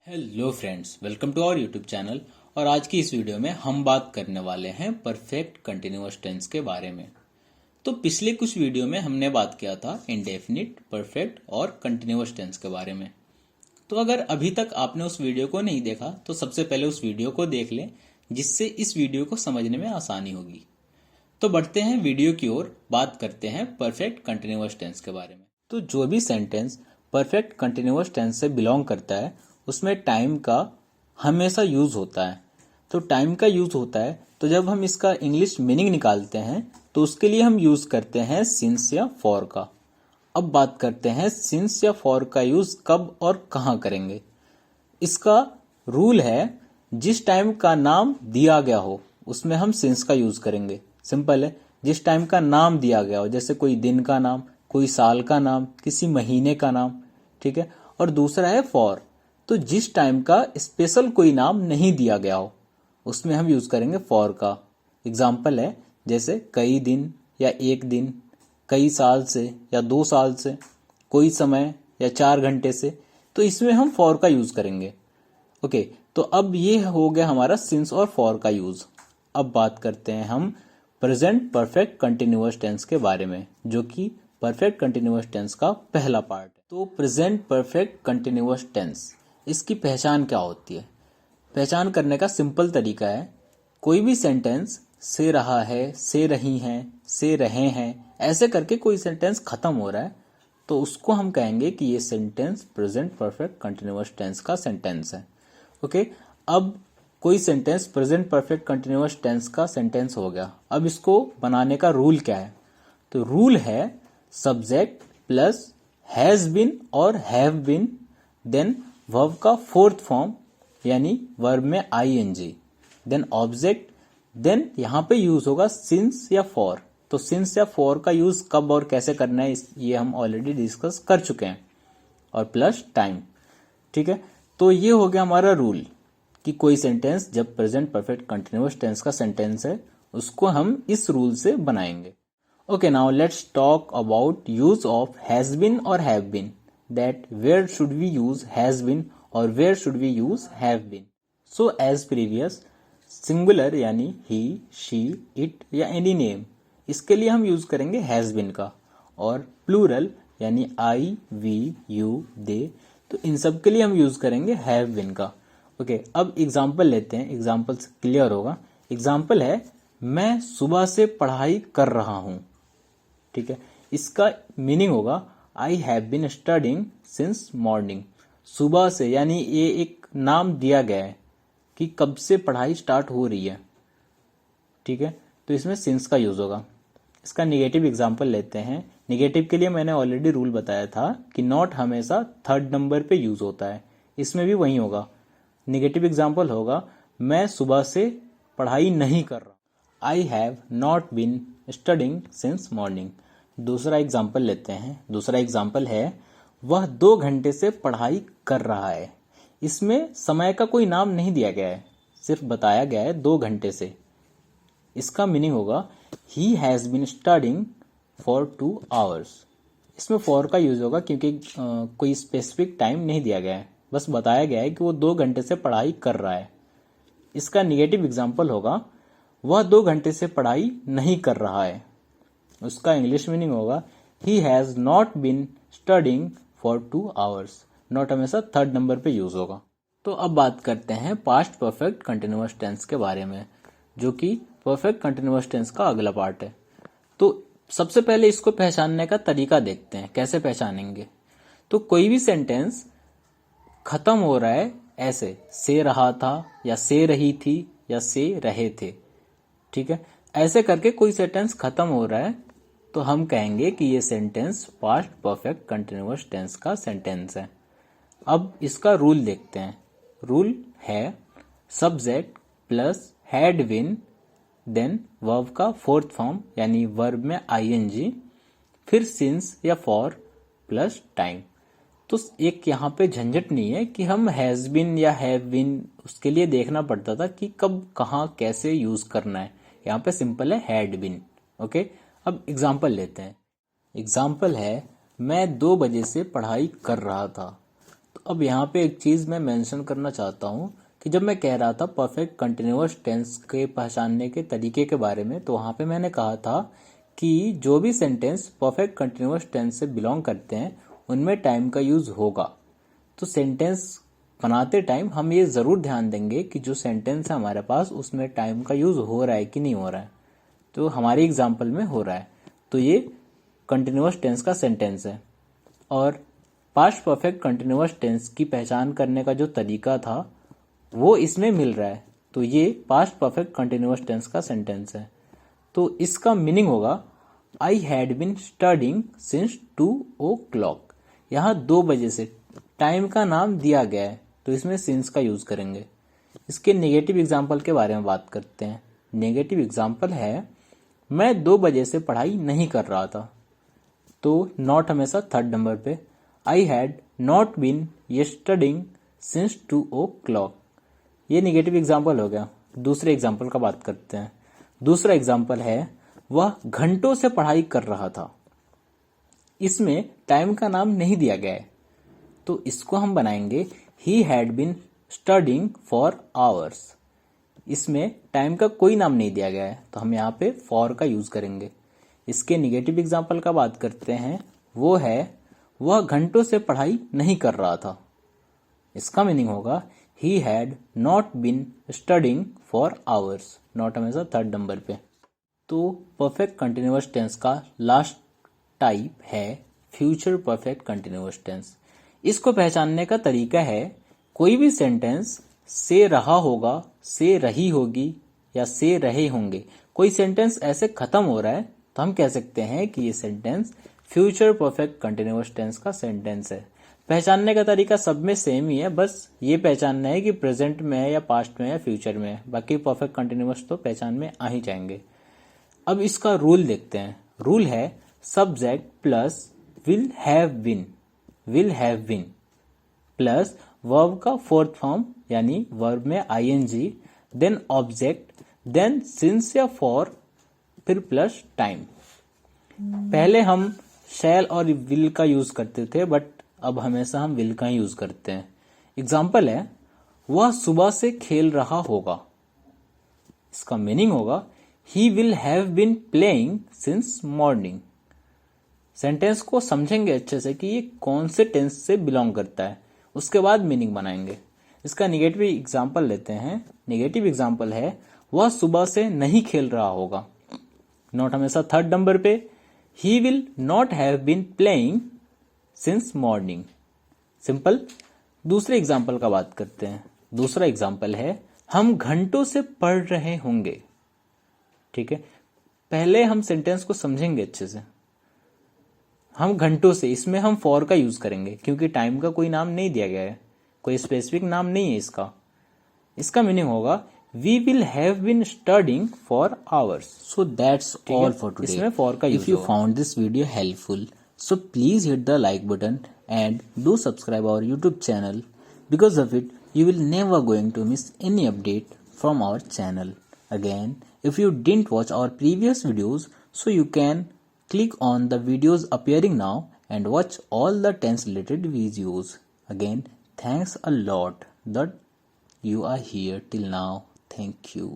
Hello friends, welcome to our YouTube channel. और आज की इस वीडियो में हम बात करने वाले हैं परफेक्ट कंटिन्यूअस टेंस के बारे में। तो पिछले कुछ वीडियो में हमने बात किया था इंडेफिनिट, परफेक्ट और कंटिन्यूअस टेंस के बारे में। तो अगर अभी तक आपने उस वीडियो को नहीं देखा तो सबसे पहले उस वीडियो को देख लें, जिससे इस वीडियो को समझने में आसानी होगी। तो बढ़ते हैं वीडियो की ओर, बात करते हैं परफेक्ट कंटिन्यूअस टेंस के बारे में। तो जो भी सेंटेंस परफेक्ट कंटिन्यूअस टेंस से बिलोंग करता है उसमें टाइम का हमेशा यूज होता है। तो टाइम का यूज होता है तो जब हम इसका इंग्लिश मीनिंग निकालते हैं तो उसके लिए हम यूज करते हैं सिंस या फॉर का। अब बात करते हैं सिंस या फॉर का यूज कब और कहाँ करेंगे। इसका रूल है, जिस टाइम का नाम दिया गया हो उसमें हम सिंस का यूज करेंगे। सिंपल है, जिस टाइम का नाम दिया गया हो, जैसे कोई दिन का नाम, कोई साल का नाम, किसी महीने का नाम, ठीक है। और दूसरा है फॉर, तो जिस टाइम का स्पेशल कोई नाम नहीं दिया गया हो उसमें हम यूज करेंगे फॉर का। एग्जाम्पल है जैसे कई दिन या एक दिन, कई साल से या 2 साल से, कोई समय या 4 घंटे से, तो इसमें हम फॉर का यूज करेंगे। ओके, तो अब ये हो गया हमारा सिंस और फॉर का यूज। अब बात करते हैं हम प्रेजेंट परफेक्ट कंटिन्यूअस टेंस के बारे में, जो कि परफेक्ट कंटिन्यूअस टेंस का पहला पार्ट है। तो प्रेजेंट परफेक्ट कंटिन्यूअस टेंस, इसकी पहचान क्या होती है? पहचान करने का सिंपल तरीका है, कोई भी सेंटेंस से रहा है, से रही हैं, से रहे हैं, ऐसे करके कोई सेंटेंस खत्म हो रहा है तो उसको हम कहेंगे कि ये sentence present perfect continuous tense का सेंटेंस है। ओके, अब कोई sentence present perfect continuous tense का सेंटेंस हो गया। अब इसको बनाने का रूल क्या है? तो रूल है सब्जेक्ट प्लस हैज बीन और हैव बीन, देन वर्ब का फोर्थ फॉर्म यानी वर्ब में आईएनजी, देन ऑब्जेक्ट, देन यहां पे यूज होगा सिंस या फॉर। तो सिंस या फॉर का यूज कब और कैसे करना है ये हम ऑलरेडी डिस्कस कर चुके हैं, और प्लस टाइम। ठीक है, तो ये हो गया हमारा रूल कि कोई सेंटेंस जब प्रेजेंट परफेक्ट कंटिन्यूअस टेंस का सेंटेंस है उसको हम इस रूल से बनाएंगे। Okay, now let's talk about use of has been और have been, that where should we use has been और where should we use have been. So as previous, singular यानी he, she, it या any name, इसके लिए हम use करेंगे has been का, और plural यानी I, we, you, they, तो इन सब के लिए हम यूज करेंगे have been का। ओके, अब एग्जाम्पल लेते हैं, एग्जाम्पल से क्लियर होगा। एग्जाम्पल है मैं सुबह से पढ़ाई कर रहा हूं। ठीक है, इसका मीनिंग होगा I have been studying since morning. सुबह से यानी ये एक नाम दिया गया है कि कब से पढ़ाई स्टार्ट हो रही है। ठीक है, तो इसमें सिंस का यूज होगा। इसका निगेटिव एग्जांपल लेते हैं। निगेटिव के लिए मैंने ऑलरेडी रूल बताया था कि नॉट हमेशा थर्ड नंबर पे यूज होता है, इसमें भी वही होगा। निगेटिव एग्जाम्पल होगा मैं सुबह से पढ़ाई नहीं कर रहा, I have not been studying since morning. दूसरा एग्जाम्पल लेते हैं। दूसरा एग्जाम्पल है वह 2 घंटे से पढ़ाई कर रहा है। इसमें समय का कोई नाम नहीं दिया गया है, सिर्फ बताया गया है 2 घंटे से। इसका मीनिंग होगा he has been studying for 2 hours. इसमें फॉर का यूज होगा क्योंकि कोई स्पेसिफिक टाइम नहीं दिया गया है, बस बताया गया है कि वो 2 घंटे से पढ़ाई कर रहा है। इसका निगेटिव एग्जाम्पल होगा वह 2 घंटे से पढ़ाई नहीं कर रहा है। उसका इंग्लिश मीनिंग होगा he has not been studying for 2 hours. Not हमेशा थर्ड नंबर पे यूज होगा। तो अब बात करते हैं पास्ट परफेक्ट कंटिन्यूअस टेंस के बारे में, जो कि परफेक्ट कंटिन्यूअस टेंस का अगला पार्ट है। तो सबसे पहले इसको पहचानने का तरीका देखते हैं, कैसे पहचानेंगे। तो कोई भी सेंटेंस खत्म हो रहा है ऐसे, से रहा था या से रही थी या से रहे थे। ठीक है, ऐसे करके कोई सेंटेंस खत्म हो रहा है तो हम कहेंगे कि ये sentence past perfect continuous tense का सेंटेंस है। अब इसका रूल देखते हैं। रूल है subject plus had been, then verb का फोर्थ फॉर्म यानी वर्ब में आईएनजी, फिर सिंस या फॉर प्लस टाइम। तो एक यहाँ पे झंझट नहीं है कि हम हैज बीन या हैव बीन उसके लिए देखना पड़ता था कि कब कहाँ कैसे यूज करना है। यहाँ पे सिंपल है हैड बीन। ओके, अब एग्जाम्पल लेते हैं। एग्जाम्पल है मैं 2 बजे से पढ़ाई कर रहा था। तो अब यहाँ पे एक चीज़ मैं मेंशन करना चाहता हूँ कि जब मैं कह रहा था परफेक्ट कंटिन्यूअस टेंस के पहचानने के तरीके के बारे में, तो वहाँ पे मैंने कहा था कि जो भी सेंटेंस परफेक्ट कंटिन्यूअस टेंस से बिलोंग करते हैं उनमें टाइम का यूज़ होगा। तो सेंटेंस बनाते टाइम हम ये ज़रूर ध्यान देंगे कि जो सेंटेंस है हमारे पास उसमें टाइम का यूज़ हो रहा है कि नहीं हो रहा है। तो हमारी एग्जाम्पल में हो रहा है, तो ये कंटिन्यूअस टेंस का सेंटेंस है। और पास्ट परफेक्ट कंटिन्यूअस टेंस की पहचान करने का जो तरीका था वो इसमें मिल रहा है, तो ये पास्ट परफेक्ट कंटिन्यूअस टेंस का सेंटेंस है। तो इसका मीनिंग होगा I had been studying since 2 o'clock। यहाँ 2 बजे से टाइम का नाम दिया गया है, तो इसमें सिंस का यूज करेंगे। इसके नेगेटिव एग्जाम्पल के बारे में बात करते हैं। नेगेटिव एग्जाम्पल है मैं 2 बजे से पढ़ाई नहीं कर रहा था, तो नॉट हमेशा थर्ड नंबर पे। I had not been yesterday since 2 o'clock, ये नेगेटिव एग्जाम्पल हो गया। दूसरे एग्जाम्पल का बात करते हैं। दूसरा एग्जाम्पल है वह घंटों से पढ़ाई कर रहा था। इसमें टाइम का नाम नहीं दिया गया है, तो इसको हम बनाएंगे he had been studying for hours. इसमें टाइम का कोई नाम नहीं दिया गया है, तो हम यहाँ पे फॉर का यूज करेंगे। इसके निगेटिव एग्जाम्पल का बात करते हैं, वो है वह घंटों से पढ़ाई नहीं कर रहा था। इसका मीनिंग होगा he had not been studying for hours. Not हमेशा थर्ड नंबर पे। तो परफेक्ट कंटिन्यूअस टेंस का लास्ट टाइप है फ्यूचर परफेक्ट कंटिन्यूअस टेंस। इसको पहचानने का तरीका है कोई भी सेंटेंस से रहा होगा, से रही होगी या से रहे होंगे, कोई सेंटेंस ऐसे खत्म हो रहा है तो हम कह सकते हैं कि ये sentence future perfect continuous tense का सेंटेंस है। पहचानने का तरीका सब में सेम ही है, बस ये पहचानना है कि प्रेजेंट में है या पास्ट में है या फ्यूचर में है। बाकी परफेक्ट कंटिन्यूअस तो पहचान में आ ही जाएंगे। अब इसका रूल देखते हैं। रूल है subject plus will have been plus verb का फोर्थ फॉर्म यानी वर्ब में I N G, then object, then since या फॉर, फिर प्लस टाइम। पहले हम शैल और विल का यूज करते थे, बट अब हमेशा हम विल का ही यूज करते हैं। एग्जाम्पल है वह सुबह से खेल रहा होगा। इसका मीनिंग होगा he will have been playing since morning. Sentence को समझेंगे अच्छे से कि ये कौन से टेंस से बिलोंग करता है, उसके बाद मीनिंग बनाएंगे। इसका निगेटिव एग्जाम्पल लेते हैं। निगेटिव एग्जाम्पल है वह सुबह से नहीं खेल रहा होगा। नॉट हमेशा थर्ड नंबर पे। He will not have been playing since morning. Simple. दूसरे एग्जाम्पल का बात करते हैं। दूसरा एग्जाम्पल है हम घंटों से पढ़ रहे होंगे। ठीक है, पहले हम सेंटेंस को समझेंगे अच्छे से। हम घंटों से, इसमें हम फॉर का यूज करेंगे क्योंकि टाइम का कोई नाम नहीं दिया गया है, कोई स्पेसिफिक नाम नहीं है इसका। इसका मीनिंग होगा we will have been studying for hours. So that's all for today. इसमें फॉर का use. If you found this video helpful, so please hit the like button and do subscribe our YouTube channel. Because of it, you will never going to miss any update from our channel. Again, if you didn't watch our previous videos, so you can click on the videos appearing now and watch all the tense related videos. Again, thanks a lot that you are here till now. Thank you.